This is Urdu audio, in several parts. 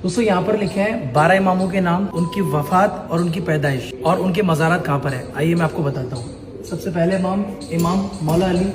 دوستو یہاں پر لکھے ہیں 12 اماموں کے نام، ان کی وفات اور ان کی پیدائش اور ان کے مزارات کہاں پر ہے. آئیے میں آپ کو بتاتا ہوں. سب سے پہلے امام مولا علی،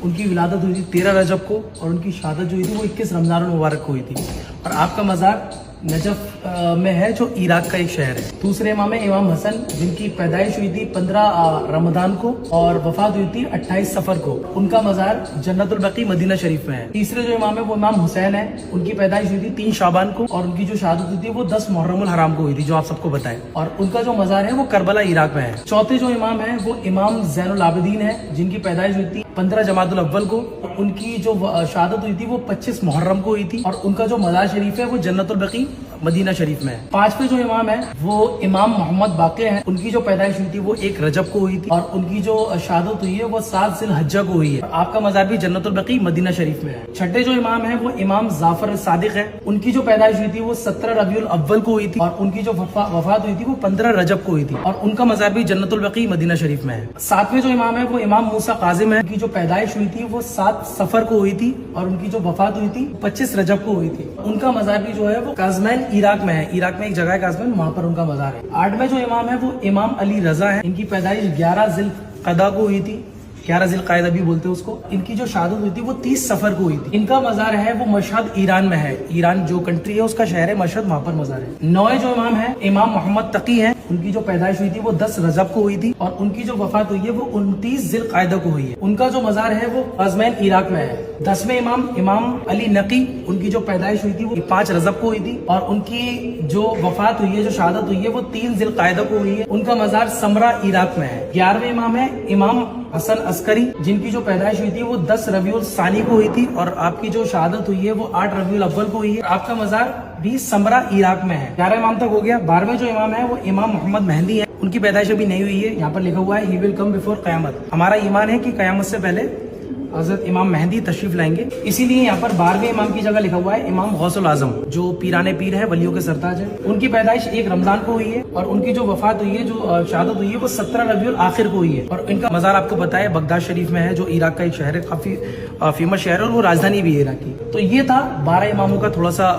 ان کی ولادت ہوئی تھی 13 رجب کو اور ان کی شہادت جو ہوئی تھی وہ 21 رمضان المبارک کو ہوئی تھی. اور آپ کا مزار نجف میں ہے جو عراق کا ایک شہر ہے. دوسرے امام ہے امام حسن، جن کی پیدائش ہوئی تھی 15 رمضان کو اور وفات ہوئی تھی 28 صفر کو. ان کا مزار جنت البقیع مدینہ شریف میں ہے. تیسرے جو امام ہے وہ امام حسین ہے، ان کی پیدائش ہوئی تھی 3 شعبان کو اور ان کی جو شہادت ہوئی تھی وہ 10 محرم الحرام کو ہوئی تھی، جو آپ سب کو بتائے. اور ان کا جو مزار ہے وہ کربلا عراق میں ہے. چوتھے جو امام ہے وہ امام زین العابدین ہے، جن کی پیدائش ہوئی تھی 15 جمادی الاول کو. ان کی جو شہادت ہوئی تھی وہ 25 محرم کو ہوئی تھی اور ان کا جو مزار شریف ہے وہ جنت البقیع مدینہ شریف میں ہے. پانچویں جو امام ہے وہ امام محمد باقر ہیں، ان کی جو پیدائش ہوئی تھی وہ 1 رجب کو ہوئی تھی اور ان کی جو شہادت ہوئی ہے وہ 7 ذی الحجہ کو ہوئی ہے. آپ کا مزار بھی جنت البقیع مدینہ شریف میں ہے. چھٹے جو امام ہے وہ امام جعفر صادق ہے، ان کی جو پیدائش ہوئی تھی وہ 17 ربیع الاول کو ہوئی تھی اور ان کی جو وفات ہوئی تھی وہ 15 رجب کو ہوئی تھی اور ان کا مزار بھی جنت البقیع مدینہ شریف میں ہے. ساتویں جو امام ہے وہ امام موسیٰ کاظم ہے، ان کی جو پیدائش ہوئی تھی وہ 7 صفر کو ہوئی تھی اور ان کی جو وفات ہوئی تھی 25 رجب کو ہوئی تھی. ان کا مزار بھی جو ہے وہ قازمین عراق میں ہے. عراق میں ایک جگہ ہے قازمین، وہاں پر ان کا مزار ہے. 8ویں جو امام ہے وہ امام علی رضا ہے، ان کی پیدائش 11 ذی القعدہ کو ہوئی تھی، 11 ذی القعدہ بھی بولتے ہیں اس کو. ان کی جو شہادت ہوئی تھی وہ 30 صفر کو ہوئی تھی. ان کا مزار ہے وہ مشہد ایران میں ہے. ایران جو کنٹری ہے اس کا شہر ہے مشہد، وہاں پر مزار ہے. 9ویں جو امام ہے امام محمد تقی ہیں، ان کی جو پیدائش ہوئی تھی وہ 10 رجب کو ہوئی تھی اور ان کی جو وفات ہوئی ہے وہ 29 ذی القعدہ کو ہوئی ہے. ان کا جو مزار ہے وہ قازمین عراق میں ہے. 10ویں امام علی نقی، ان کی جو پیدائش ہوئی تھی وہ 5 رجب کو ہوئی تھی اور ان کی جو وفات ہوئی ہے، جو شہادت ہوئی ہے وہ 3 ذی القعدہ کو ہوئی ہے. ان کا مزار سمرا عراق میں ہے. 11ویں امام ہے امام حسن عسکری، جن کی جو پیدائش ہوئی تھی وہ 10 ربیع الثانی کو ہوئی تھی اور آپ کی جو شہادت ہوئی ہے وہ 8 ربیع الاول کو ہوئی ہے. آپ کا مزار بھی سمرا عراق میں ہے. 11 امام تک ہو گیا. 12ویں جو امام ہے وہ امام محمد مہدی ہے، ان کی پیدائش ابھی نہیں ہوئی ہے. یہاں پر لکھا ہوا ہے ہی ول کم بفور قیامت. ہمارا ایمان ہے کہ قیامت سے پہلے حضرت امام مہدی تشریف لائیں گے، اسی لیے یہاں پر 12ویں امام کی جگہ لکھا ہوا ہے امام غوث العظم، جو پیرانے پیر ہے، ولیوں کے سرتاج ہے. ان کی پیدائش 1 رمضان کو ہوئی ہے اور ان کی جو وفات ہوئی ہے، جو شہادت ہوئی ہے وہ 17 ربیع الاخر کو ہوئی ہے. اور ان کا مزار آپ کو پتا ہے بغداد شریف میں ہے، جو عراق کا ایک شہر ہے، کافی فیمس شہر ہے اور وہ راجدھانی بھی ہے عراق کی. تو یہ تھا 12 اماموں کا تھوڑا سا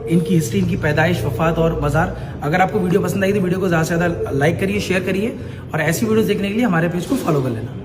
ان کی ہسٹری، ان کی پیدائش، وفات اور مزار. اگر آپ کو ویڈیو پسند آئی تو ویڈیو کو زیادہ سے زیادہ لائک کریے، شیئر کریے اور ایسی ویڈیوز دیکھنے کے لیے ہمارے پیج کو فالو کر لینا.